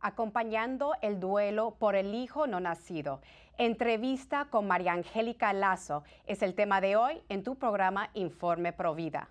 acompañando el duelo por el hijo no nacido. Entrevista con María Angélica Lazo es el tema de hoy en tu programa Informe Provida.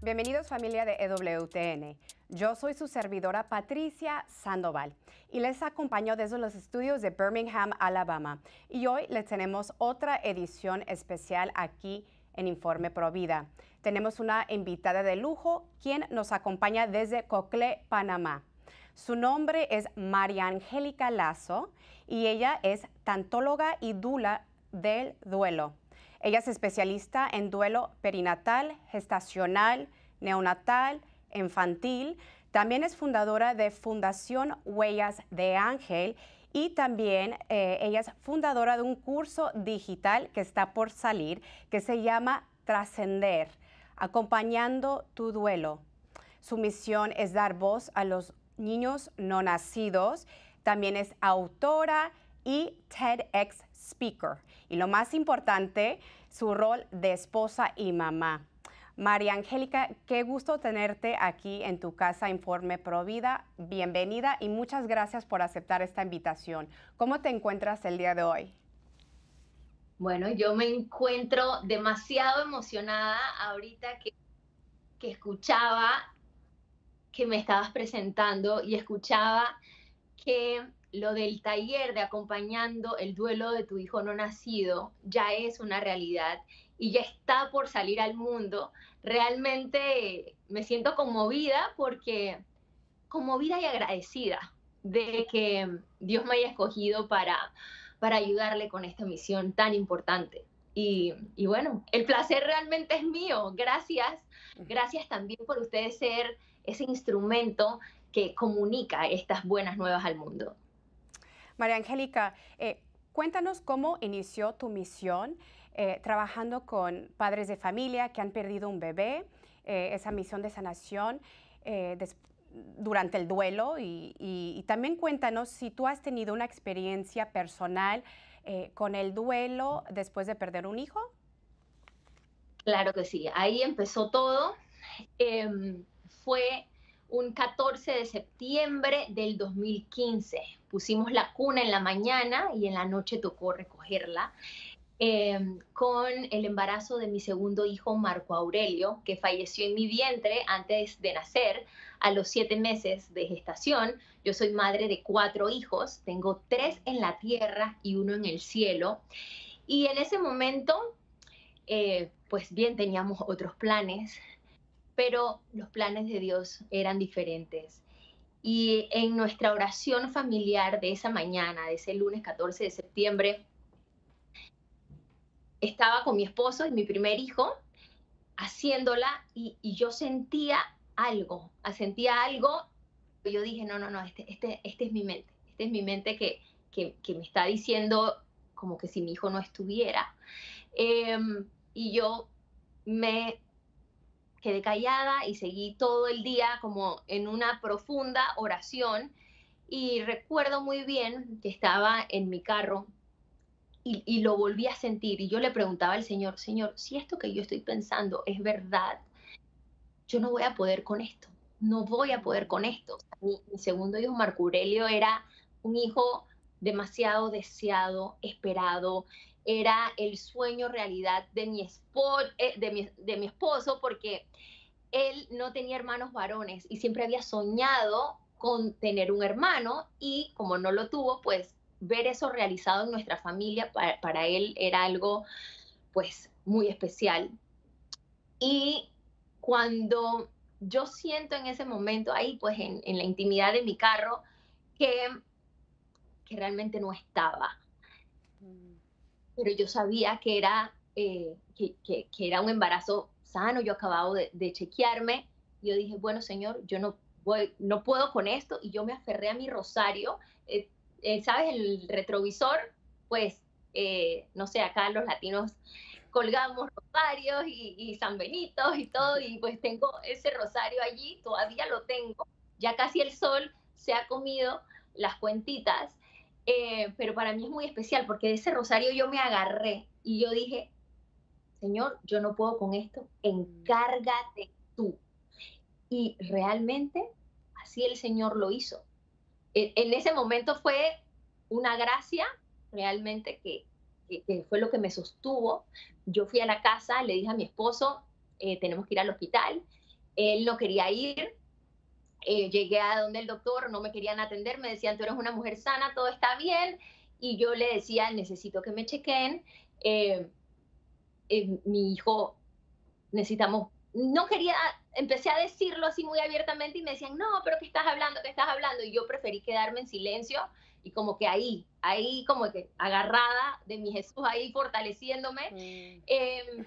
Bienvenidos familia de EWTN. Yo soy su servidora Patricia Sandoval y les acompaño desde los estudios de Birmingham, Alabama. Y hoy les tenemos otra edición especial aquí en Informe Provida. Tenemos una invitada de lujo quien nos acompaña desde Coclé, Panamá. Su nombre es María Angélica Lazo y ella es tantóloga y dula del duelo. Ella es especialista en duelo perinatal, gestacional, neonatal, infantil. También es fundadora de Fundación Huellas de Ángel y también ella es fundadora de un curso digital que está por salir que se llama Trascender, acompañando tu duelo. Su misión es dar voz a los niños no nacidos. También es autora y TEDx speaker. Y lo más importante, su rol de esposa y mamá. María Angélica, qué gusto tenerte aquí en tu casa Informe Provida. Bienvenida y muchas gracias por aceptar esta invitación. ¿Cómo te encuentras el día de hoy? Bueno, yo me encuentro demasiado emocionada ahorita que escuchaba que me estabas presentando y escuchaba que lo del taller de acompañando el duelo de tu hijo no nacido ya es una realidad y ya está por salir al mundo. Realmente me siento conmovida y agradecida de que Dios me haya escogido para ayudarle con esta misión tan importante. Y bueno, el placer realmente es mío. Gracias. Gracias también por ustedes ser ese instrumento que comunica estas buenas nuevas al mundo. María Angélica, cuéntanos cómo inició tu misión trabajando con padres de familia que han perdido un bebé, esa misión de sanación durante el duelo y también cuéntanos si tú has tenido una experiencia personal con el duelo después de perder un hijo. Claro que sí, ahí empezó todo. Fue un 14 de septiembre del 2015. Pusimos la cuna en la mañana y en la noche tocó recogerla. Con el embarazo de mi segundo hijo, Marco Aurelio, que falleció en mi vientre antes de nacer, a los 7 meses de gestación. Yo soy madre de 4 hijos, tengo 3 en la tierra y 1 en el cielo. Y en ese momento, pues bien, teníamos otros planes, pero los planes de Dios eran diferentes. Y en nuestra oración familiar de esa mañana, de ese lunes 14 de septiembre, estaba con mi esposo y mi primer hijo haciéndola y yo sentía algo. Yo dije, no, no, no, este es mi mente que me está diciendo como que si mi hijo no estuviera. Eh, y yo me quedé callada y seguí todo el día como en una profunda oración y recuerdo muy bien que estaba en mi carro y lo volví a sentir y yo le preguntaba al Señor, Señor, si esto que yo estoy pensando es verdad, yo no voy a poder con esto, no voy a poder con esto. O sea, mi segundo hijo, Marco Aurelio, era un hijo demasiado deseado, esperado, era el sueño realidad de mi esposo, porque él no tenía hermanos varones y siempre había soñado con tener un hermano y como no lo tuvo, pues ver eso realizado en nuestra familia para él era algo pues muy especial. Y cuando yo siento en ese momento ahí, pues en la intimidad de mi carro, que realmente no estaba. pero yo sabía que era, que era un embarazo sano, yo acababa de chequearme, y yo dije, bueno, Señor, yo no puedo con esto, y yo me aferré a mi rosario, ¿sabes? El retrovisor, pues, no sé, acá los latinos colgamos rosarios y San Benitos y todo, y pues tengo ese rosario allí, todavía lo tengo, ya casi el sol se ha comido las cuentitas, pero para mí es muy especial porque de ese rosario yo me agarré y yo dije, Señor, yo no puedo con esto, Mm. encárgate tú. Y realmente así el Señor lo hizo. En ese momento fue una gracia realmente que fue lo que me sostuvo. Yo fui a la casa, le dije a mi esposo, tenemos que ir al hospital. Él no quería ir, llegué a donde el doctor, no me querían atender, me decían, tú eres una mujer sana, todo está bien, y yo le decía, necesito que me chequen, eh, mi hijo, necesitamos, no quería, empecé a decirlo así muy abiertamente y me decían, no, pero ¿qué estás hablando? ¿Qué estás hablando? Y yo preferí quedarme en silencio y como que ahí como que agarrada de mi Jesús, ahí fortaleciéndome. Mm. Eh,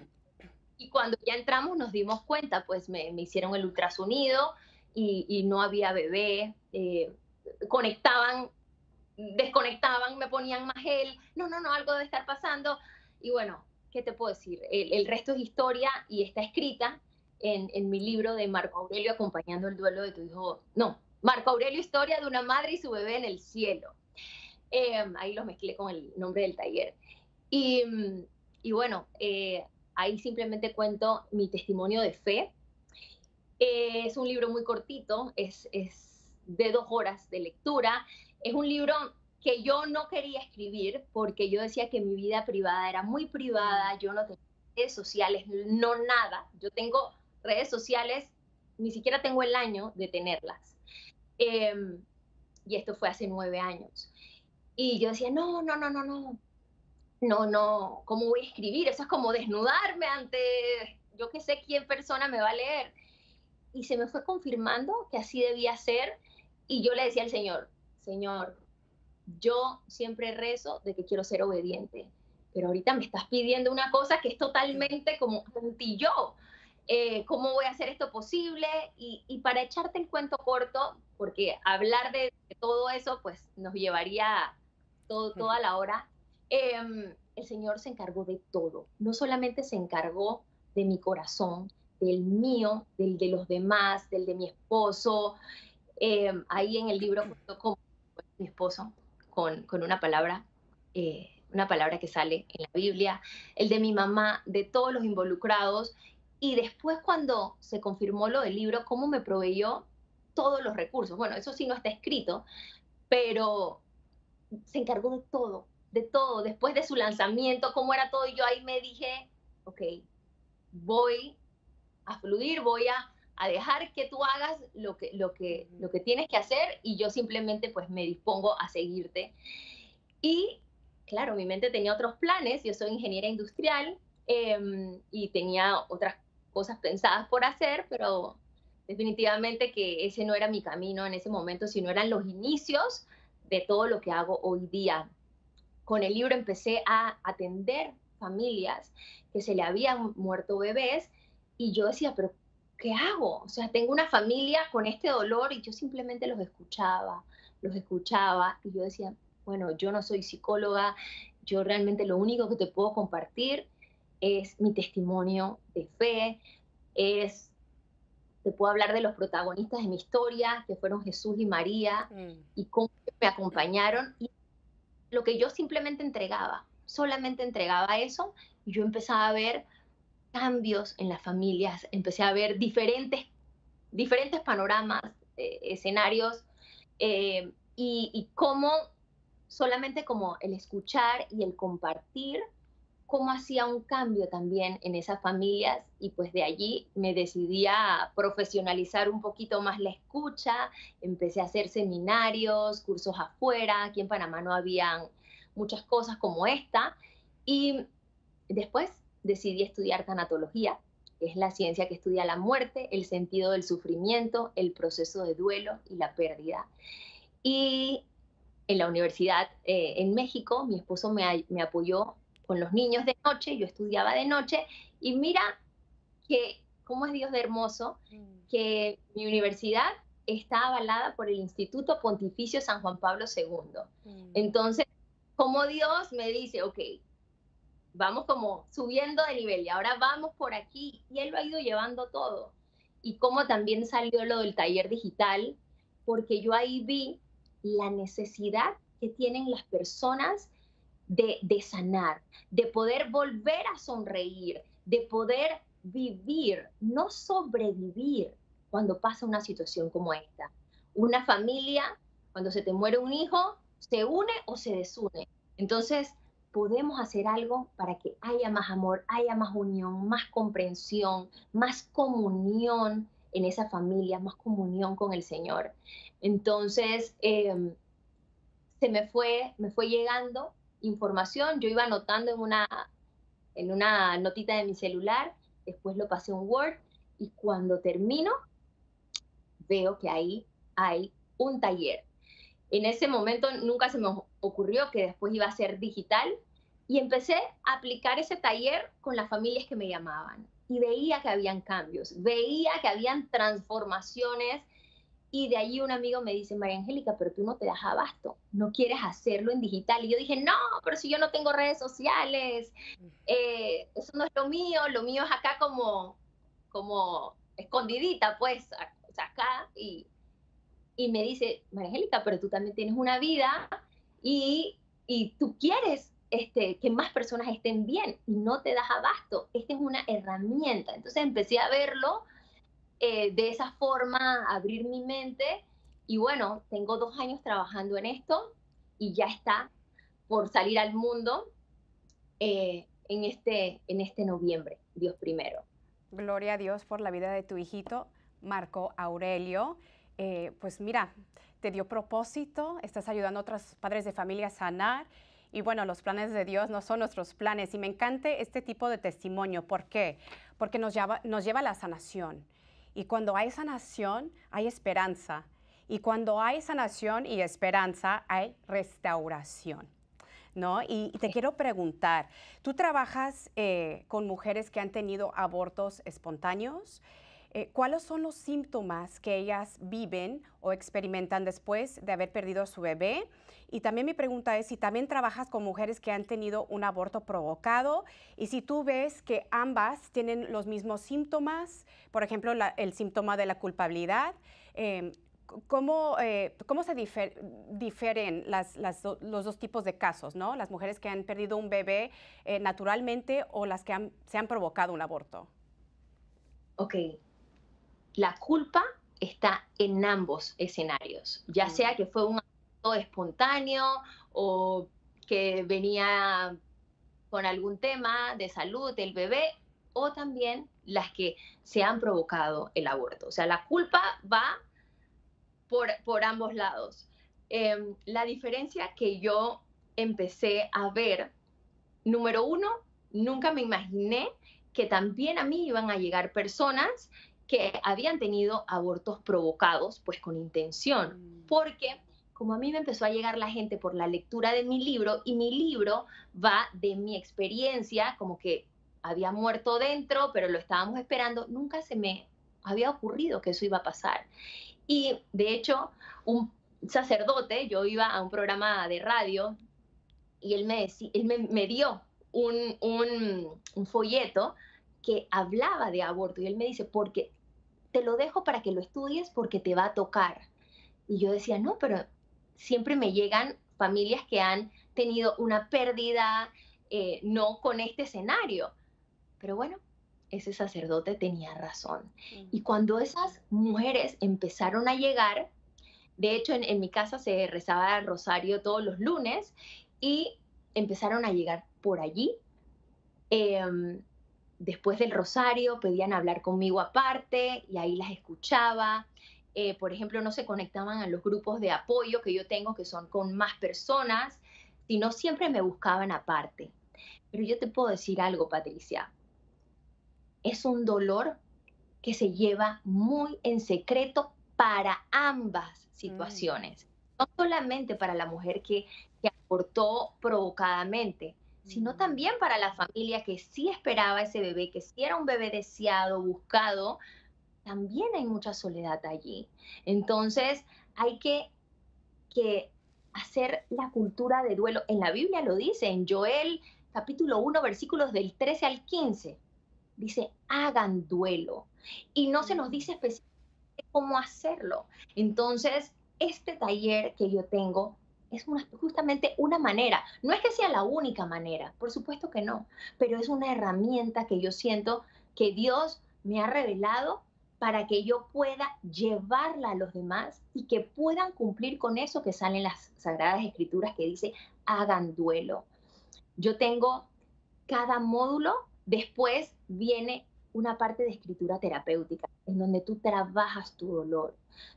y cuando ya entramos nos dimos cuenta, pues me hicieron el ultrasonido y no había bebé, conectaban, desconectaban, me ponían más gel, no, no, no, algo debe estar pasando. Y bueno, ¿qué te puedo decir? El resto es historia y está escrita en mi libro de Marco Aurelio, acompañando el duelo de tu hijo. No, Marco Aurelio, historia de una madre y su bebé en el cielo. Ahí lo mezclé con el nombre del taller. Y, y bueno, ahí simplemente cuento mi testimonio de fe. Es un libro muy cortito, es de 2 horas de lectura. Es un libro que yo no quería escribir porque yo decía que mi vida privada era muy Mm. privada, yo no tenía redes sociales, no nada. Yo tengo redes sociales, ni siquiera tengo el año de tenerlas. Eh, y esto fue hace 9 años. Y yo decía, no, no, no, no, no, no, no, ¿cómo voy a escribir? Eso es como desnudarme ante yo que sé quién persona me va a leer. Y se me fue confirmando que así debía ser. Y yo le decía al Señor, Señor, yo siempre rezo de que quiero ser obediente, pero ahorita me estás pidiendo una cosa que es totalmente como anti yo. ¿Cómo voy a hacer esto posible? Y para echarte el cuento corto, porque hablar de todo eso pues nos llevaría toda la hora, el Señor se encargó de todo. No solamente se encargó de mi corazón, del mío, del de los demás, del de mi esposo. Ahí en el libro cuento cómo mi esposo con una palabra que sale en la Biblia, el de mi mamá, de todos los involucrados. Y después cuando se confirmó lo del libro, cómo me proveyó todos los recursos. Bueno, eso sí no está escrito, pero se encargó de todo, de todo. Después de su lanzamiento, cómo era todo, y yo ahí me dije, ok, voy a fluir, voy a dejar que tú hagas lo que tienes que hacer y yo simplemente pues me dispongo a seguirte. Y claro, mi mente tenía otros planes, yo soy ingeniera industrial y tenía otras cosas pensadas por hacer, pero definitivamente que ese no era mi camino en ese momento, sino eran los inicios de todo lo que hago hoy día. Con el libro empecé a atender familias que se le habían muerto bebés y yo decía, pero ¿qué hago? O sea, tengo una familia con este dolor y yo simplemente los escuchaba y yo decía, bueno, yo no soy psicóloga, yo realmente lo único que te puedo compartir es mi testimonio de fe, es, te puedo hablar de los protagonistas de mi historia, que fueron Jesús y María, Mm. y cómo me acompañaron y lo que yo simplemente entregaba, solamente entregaba eso y yo empezaba a ver cambios en las familias, empecé a ver diferentes panoramas, escenarios y cómo solamente como el escuchar y el compartir, cómo hacía un cambio también en esas familias y pues de allí me decidí a profesionalizar un poquito más la escucha, empecé a hacer seminarios, cursos afuera, aquí en Panamá no habían muchas cosas como esta y después decidí estudiar tanatología, que es la ciencia que estudia la muerte, el sentido del sufrimiento, el proceso de duelo y la pérdida. Y en la universidad en México, mi esposo me apoyó con los niños de noche, yo estudiaba de noche, y mira que, cómo es Dios de hermoso, que mi universidad está avalada por el Instituto Pontificio San Juan Pablo II. Entonces, como Dios me dice, ok, vamos como subiendo de nivel y ahora vamos por aquí, y Él lo ha ido llevando todo. Y como también salió lo del taller digital, porque yo ahí vi la necesidad que tienen las personas de sanar, de poder volver a sonreír, de poder vivir, no sobrevivir cuando pasa una situación como esta. Una familia, cuando se te muere un hijo, se une o se desune. Entonces, podemos hacer algo para que haya más amor, haya más unión, más comprensión, más comunión en esa familia, más comunión con el Señor. Entonces, me fue llegando información, yo iba anotando en una notita de mi celular, después lo pasé a un Word, y cuando termino, veo que ahí hay un taller. En ese momento nunca se me ocurrió que después iba a ser digital, y empecé a aplicar ese taller con las familias que me llamaban. Y veía que habían cambios, veía que habían transformaciones. Y de allí un amigo me dice, María Angélica, pero tú no te das abasto, no quieres hacerlo en digital. Y yo dije, no, pero si yo no tengo redes sociales, eso no es lo mío es acá como escondidita, pues, o sea, acá. Y me dice, María Angélica, pero tú también tienes una vida, y tú quieres que más personas estén bien y no te das abasto. Esta es una herramienta. Entonces empecé a verlo de esa forma, abrir mi mente, y bueno, tengo 2 años trabajando en esto y ya está por salir al mundo en este noviembre, Dios primero. Gloria a Dios por la vida de tu hijito, Marco Aurelio. Pues mira, te dio propósito, estás ayudando a otros padres de familia a sanar. Y bueno, los planes de Dios no son nuestros planes. Y me encanta este tipo de testimonio. ¿Por qué? Porque nos lleva a la sanación. Y cuando hay sanación, hay esperanza. Y cuando hay sanación y esperanza, hay restauración. ¿No? Y te quiero preguntar, ¿tú trabajas con mujeres que han tenido abortos espontáneos? ¿Cuáles son los síntomas que ellas viven o experimentan después de haber perdido a su bebé? Y también mi pregunta es si también trabajas con mujeres que han tenido un aborto provocado y si tú ves que ambas tienen los mismos síntomas, por ejemplo, el síntoma de la culpabilidad. ¿Cómo se difieren los dos tipos de casos, ¿no? Las mujeres que han perdido un bebé naturalmente o las que se han provocado un aborto? Ok, la culpa está en ambos escenarios, ya sea que fue un acto espontáneo o que venía con algún tema de salud del bebé, o también las que se han provocado el aborto. O sea, la culpa va por ambos lados. La diferencia que yo empecé a ver, número uno, nunca me imaginé que también a mí iban a llegar personas que habían tenido abortos provocados, pues con intención, porque como a mí me empezó a llegar la gente por la lectura de mi libro, y mi libro va de mi experiencia, como que había muerto dentro, pero lo estábamos esperando, nunca se me había ocurrido que eso iba a pasar. Y de hecho, un sacerdote, yo iba a un programa de radio, y él me dio un folleto que hablaba de aborto, y él me dice, porque te lo dejo para que lo estudies porque te va a tocar. Y yo decía, no, pero siempre me llegan familias que han tenido una pérdida, no con este escenario. Pero bueno, ese sacerdote tenía razón. Y cuando esas mujeres empezaron a llegar, de hecho en mi casa se rezaba el rosario todos los lunes, y empezaron a llegar por allí. Em, Después del rosario pedían hablar conmigo aparte y ahí las escuchaba. Por ejemplo, no se conectaban a los grupos de apoyo que yo tengo, que son con más personas, sino siempre me buscaban aparte. Pero yo te puedo decir algo, Patricia, es un dolor que se lleva muy en secreto para ambas situaciones. No solamente para la mujer que abortó provocadamente, sino Mm. también para la familia que sí esperaba ese bebé, que sí era un bebé deseado, buscado, también hay mucha soledad allí. Entonces, hay que hacer la cultura de duelo. En la Biblia lo dice, en Joel capítulo 1, versículos del 13 al 15, dice, hagan duelo. Y no se nos Mm. dice específicamente cómo hacerlo. Entonces, este taller que yo tengo es justamente una manera. No es que sea la única manera, por supuesto que no, pero es una herramienta que yo siento que Dios me ha revelado para que yo pueda llevarla a los demás y que puedan cumplir con eso que sale en las Sagradas Escrituras que dice, hagan duelo. Yo tengo cada módulo, después viene una parte de escritura terapéutica, en donde tú trabajas tu dolor.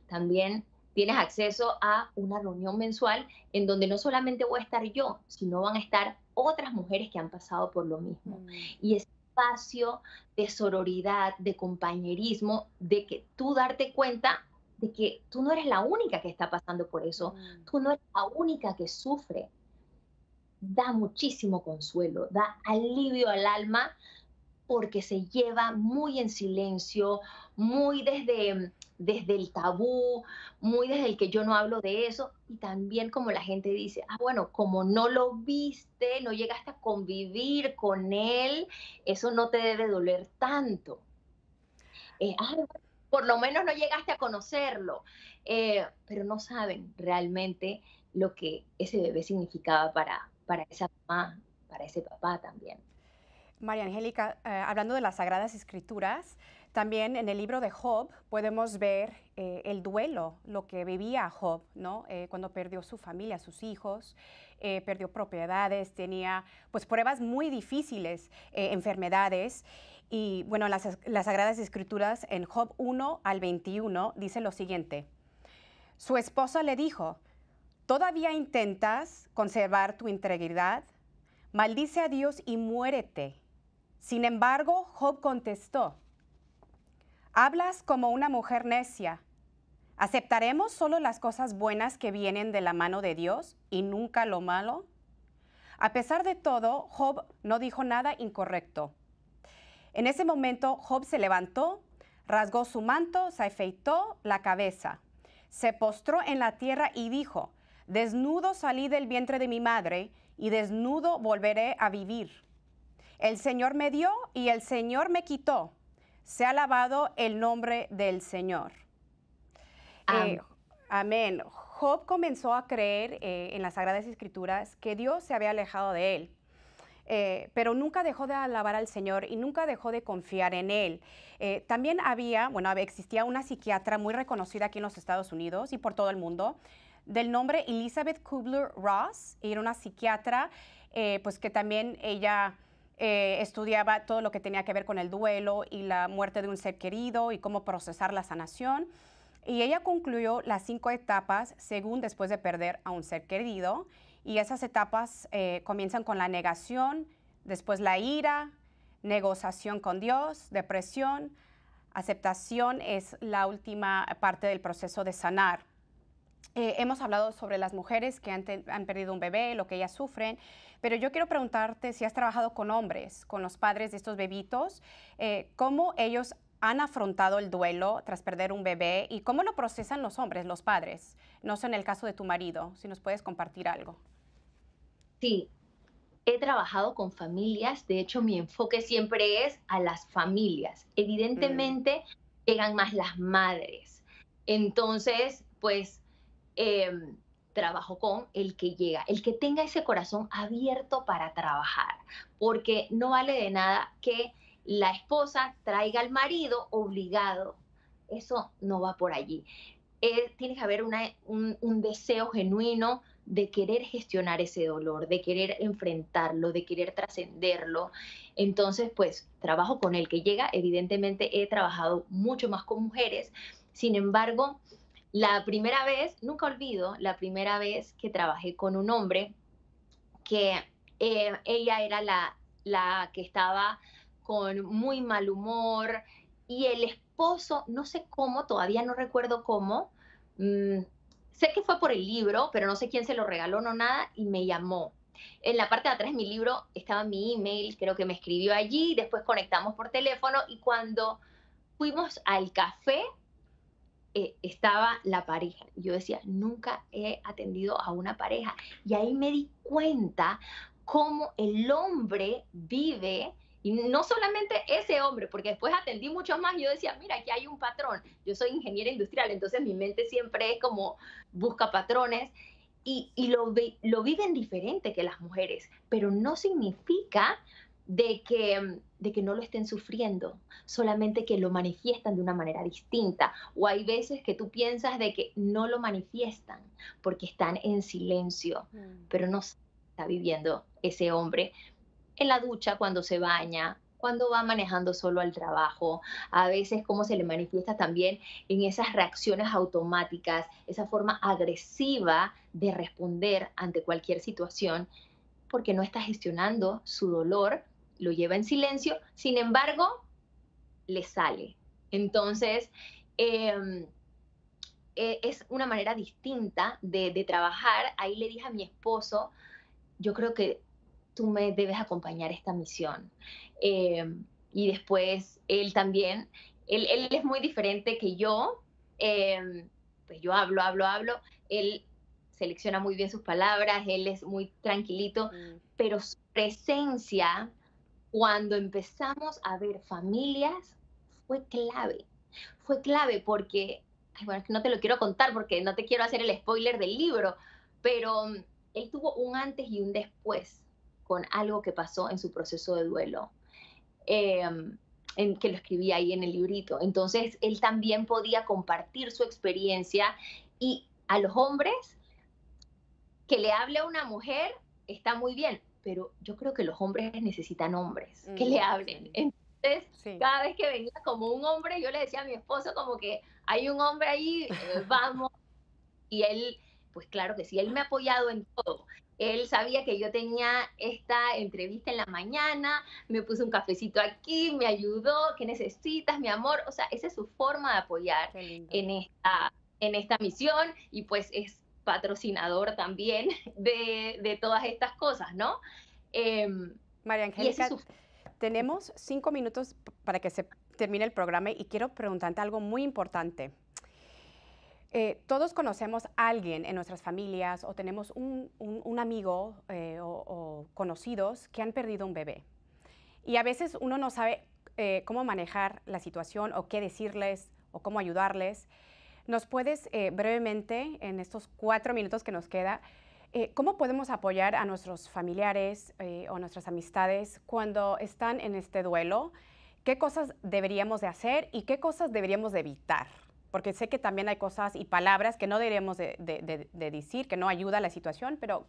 También tienes acceso a una reunión mensual en donde no solamente voy a estar yo, sino van a estar otras mujeres que han pasado por lo mismo. Mm. Y ese espacio de sororidad, de compañerismo, de que tú darte cuenta de que tú no eres la única que está pasando por eso, Mm. tú no eres la única que sufre, da muchísimo consuelo, da alivio al alma porque se lleva muy en silencio, muy desde el tabú, muy desde el que yo no hablo de eso, y también como la gente dice, ah, bueno, como no lo viste, no llegaste a convivir con él, eso no te debe doler tanto. Ah, por lo menos no llegaste a conocerlo, pero no saben realmente lo que ese bebé significaba para esa mamá, para ese papá también. María Angélica, hablando de las Sagradas Escrituras, también en el libro de Job podemos ver el duelo, lo que vivía Job, ¿no? Cuando perdió su familia, sus hijos, perdió propiedades, tenía pues pruebas muy difíciles, enfermedades. Y bueno, las Sagradas Escrituras en Job 1 al 21 dice lo siguiente. Su esposa le dijo, ¿todavía intentas conservar tu integridad? Maldice a Dios y muérete. Sin embargo, Job contestó, hablas como una mujer necia. ¿Aceptaremos solo las cosas buenas que vienen de la mano de Dios y nunca lo malo? A pesar de todo, Job no dijo nada incorrecto. En ese momento, Job se levantó, rasgó su manto, se afeitó la cabeza, se postró en la tierra y dijo, desnudo salí del vientre de mi madre y desnudo volveré a vivir. El Señor me dio y el Señor me quitó. Sea alabado el nombre del Señor. Eh, Am- amén. Job comenzó a creer en las Sagradas Escrituras que Dios se había alejado de él. Pero nunca dejó de alabar al Señor y nunca dejó de confiar en Él. También existía una psiquiatra muy reconocida aquí en los Estados Unidos y por todo el mundo, del nombre Elizabeth Kubler-Ross. Era una psiquiatra, pues que también ella estudiaba todo lo que tenía que ver con el duelo y la muerte de un ser querido y cómo procesar la sanación. Y ella concluyó las 5 etapas según después de perder a un ser querido. Y esas etapas comienzan con la negación, después la ira, negociación con Dios, depresión, aceptación es la última parte del proceso de sanar. Hemos hablado sobre las mujeres que han perdido un bebé, lo que ellas sufren, pero yo quiero preguntarte si has trabajado con hombres, con los padres de estos bebitos, cómo ellos han afrontado el duelo tras perder un bebé y cómo lo procesan los hombres, los padres. No sé en el caso de tu marido, si nos puedes compartir algo. sí, he trabajado con familias, de hecho mi enfoque siempre es a las familias. Mm. Evidentemente llegan más las madres. Entonces, pues trabajo con el que llega, el que tenga ese corazón abierto para trabajar, porque no vale de nada que la esposa traiga al marido obligado. Eso no va por allí. Tiene que haber un deseo genuino de querer gestionar ese dolor, de querer enfrentarlo, de querer trascenderlo. Entonces, pues trabajo con el que llega. Evidentemente he trabajado mucho más con mujeres. Sin embargo, la primera vez, nunca olvido, la primera vez que trabajé con un hombre, que ella era la que estaba con muy mal humor y el esposo, no sé cómo, todavía no recuerdo cómo, mm, sé que fue por el libro, pero no sé quién se lo regaló, no nada, y me llamó. En la parte de atrás de mi libro estaba mi email, creo que me escribió allí, después conectamos por teléfono y cuando fuimos al café, estaba la pareja. Yo decía, nunca he atendido a una pareja. Y ahí me di cuenta cómo el hombre vive, y no solamente ese hombre, porque después atendí muchos más y yo decía, mira, aquí hay un patrón. Yo soy ingeniera industrial, entonces mi mente siempre es como busca patrones y lo viven diferente que las mujeres, pero no significa de que no lo estén sufriendo, solamente que lo manifiestan de una manera distinta. O hay veces que tú piensas de que no lo manifiestan porque están en silencio, pero no está viviendo ese hombre en la ducha, cuando se baña, cuando va manejando solo al trabajo, a veces cómo se le manifiesta también en esas reacciones automáticas, esa forma agresiva de responder ante cualquier situación, porque no está gestionando su dolor, lo lleva en silencio, sin embargo, le sale. Entonces, eh, es una manera distinta de trabajar. Ahí le dije a mi esposo, yo creo que tú me debes acompañar a esta misión. Eh, y después él también, él es muy diferente que yo, pues yo hablo, él selecciona muy bien sus palabras, él es muy tranquilito, Mm. pero su presencia cuando empezamos a ver familias fue clave porque, ay, bueno, es que no te lo quiero contar porque no te quiero hacer el spoiler del libro, pero él tuvo un antes y un después con algo que pasó en su proceso de duelo, eh, en que lo escribí ahí en el librito. Entonces, él también podía compartir su experiencia y a los hombres que le hable a una mujer está muy bien, pero yo creo que los hombres necesitan hombres que le hablen. Sí, Entonces, sí. cada vez que venía como un hombre, yo le decía a mi esposo como que hay un hombre ahí, vamos, y él, pues claro que sí, él me ha apoyado en todo. Él sabía que yo tenía esta entrevista en la mañana, me puso un cafecito aquí, me ayudó, ¿qué necesitas, mi amor? O sea, esa es su forma de apoyar Qué lindo. en esta misión y pues es patrocinador también de todas estas cosas, ¿no? Em, María y ese es Angélica, su... tenemos 5 minutos para que se termine el programa y quiero preguntarte algo muy importante. Todos conocemos a alguien en nuestras familias o tenemos un amigo o conocidos que han perdido un bebé. Y a veces uno no sabe cómo manejar la situación o qué decirles o cómo ayudarles. ¿Nos puedes brevemente, en estos 4 minutos que nos queda, cómo podemos apoyar a nuestros familiares o nuestras amistades cuando están en este duelo? ¿Qué cosas deberíamos de hacer y qué cosas deberíamos de evitar? Porque sé que también hay cosas y palabras que no deberíamos de decir, que no ayuda a la situación, pero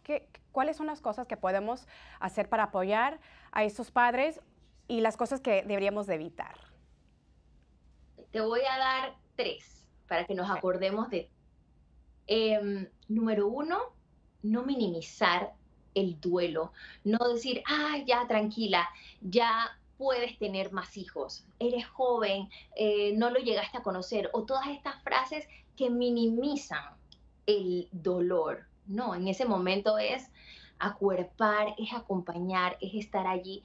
¿cuáles son las cosas que podemos hacer para apoyar a estos padres y las cosas que deberíamos de evitar? Te voy a dar tres para que nos Ok. acordemos de... Número uno, no minimizar el duelo, no decir, ah, ya tranquila, ya puedes tener más hijos, eres joven, no lo llegaste a conocer, o todas estas frases que minimizan el dolor. No, en ese momento es acuerpar, es acompañar, es estar allí.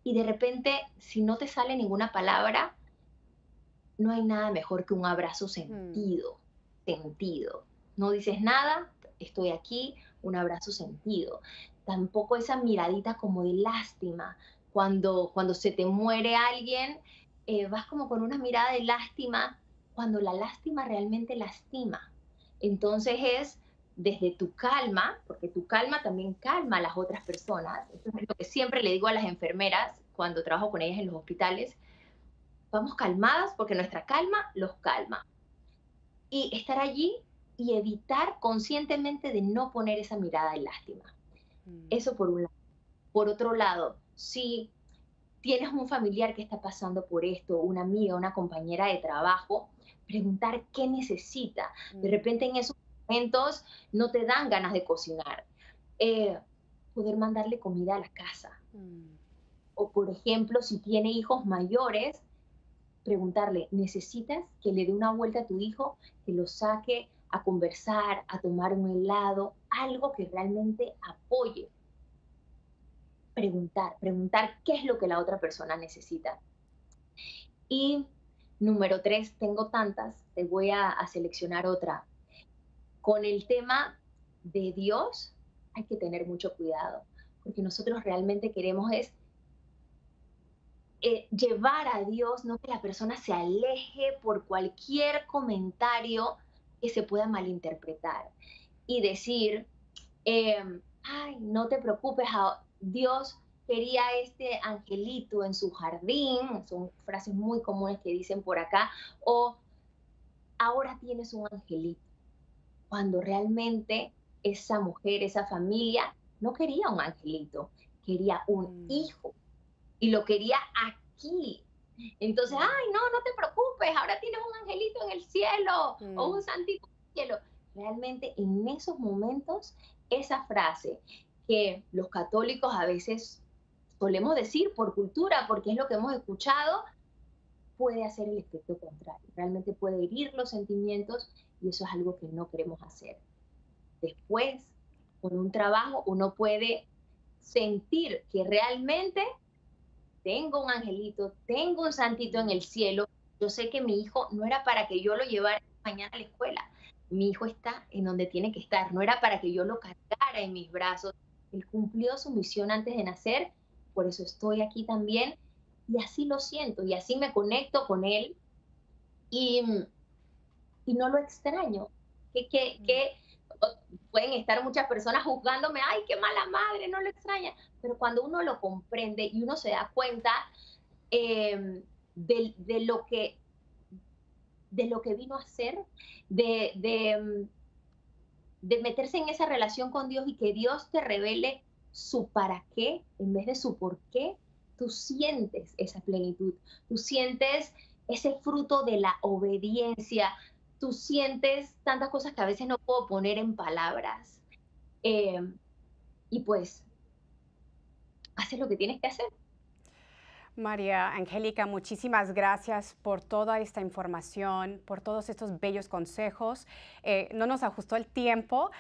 Y de repente, si no te sale ninguna palabra, no hay nada mejor que un abrazo Hmm. sentido, sentido. No dices nada, estoy aquí, un abrazo sentido. Tampoco esa miradita como de lástima. Cuando se te muere alguien, vas como con una mirada de lástima, cuando la lástima realmente lastima. Entonces es desde tu calma, porque tu calma también calma a las otras personas. Eso es lo que siempre le digo a las enfermeras cuando trabajo con ellas en los hospitales, vamos calmadas porque nuestra calma los calma. Y estar allí y evitar conscientemente de no poner esa mirada de lástima. Mm. Eso por un lado. Por otro lado, si tienes un familiar que está pasando por esto, una amiga, una compañera de trabajo, preguntar qué necesita. De Mm. repente en esos momentos no te dan ganas de cocinar. Eh, Poder mandarle comida a la casa. Mm. O por ejemplo, si tiene hijos mayores, preguntarle, ¿necesitas que le dé una vuelta a tu hijo, que lo saque a conversar, a tomar un helado, algo que realmente apoye? preguntar qué es lo que la otra persona necesita. Y número 3, tengo tantas, te voy a seleccionar otra. Con el tema de Dios hay que tener mucho cuidado, porque nosotros realmente queremos es llevar a Dios, no que la persona se aleje por cualquier comentario que se pueda malinterpretar y decir, ay, no te preocupes, Dios quería este angelito en su jardín, son frases muy comunes que dicen por acá, o ahora tienes un angelito, cuando realmente esa mujer, esa familia, no quería un angelito, quería un Mm, hijo y lo quería aquí. Entonces, mm, ay, no, no te preocupes, ahora tienes un angelito en el cielo o un mm. santito en el cielo. Realmente en esos momentos, esa frase que los católicos a veces solemos decir por cultura, porque es lo que hemos escuchado, puede hacer el efecto contrario. Realmente puede herir los sentimientos y eso es algo que no queremos hacer. Después, con un trabajo, uno puede sentir que realmente tengo un angelito, tengo un santito en el Mm, cielo. Yo sé que mi hijo no era para que yo lo llevara mañana a la escuela. Mi hijo está en donde tiene que estar. No era para que yo lo cargara en mis brazos. Él cumplió su misión antes de nacer, por eso estoy aquí también. Y así lo siento, y así me conecto con él y, y no lo extraño. mm. Pueden estar muchas personas juzgándome, ay, qué mala madre, no lo extraña. Pero cuando uno lo comprende y uno se da cuenta de lo que vino a ser, de, de, mm, de meterse en esa relación con Dios y que Dios te revele su para qué en vez de su por qué, tú sientes esa plenitud, tú sientes ese fruto de la obediencia, tú sientes tantas cosas que a veces no puedo poner en palabras. Eh, y pues, haces lo que tienes que hacer. María Angélica, muchísimas gracias por toda esta información, por todos estos bellos consejos. No nos ajustó el tiempo,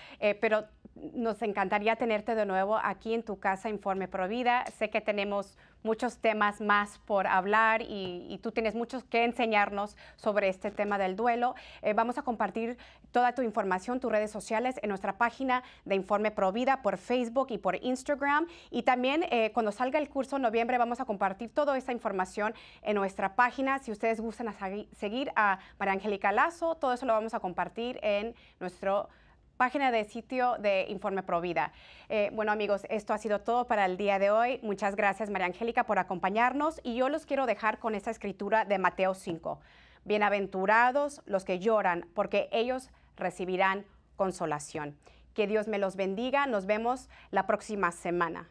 pero nos encantaría tenerte de nuevo aquí en tu casa Informe Provida. Sé que tenemos muchos temas más por hablar y tú tienes muchos que enseñarnos sobre este tema del duelo. Vamos a compartir toda tu información, tus redes sociales en nuestra página de Informe Provida por Facebook y por Instagram. Y también cuando salga el curso en noviembre vamos a compartir toda esta información en nuestra página. Si ustedes gustan seguir a María Angélica Lazo, todo eso lo vamos a compartir en nuestra página de sitio de Informe Provida. Bueno amigos, esto ha sido todo para el día de hoy. Muchas gracias María Angélica por acompañarnos y yo los quiero dejar con esta escritura de Mateo 5. Bienaventurados los que lloran, porque ellos recibirán consolación. Que Dios me los bendiga. Nos vemos la próxima semana.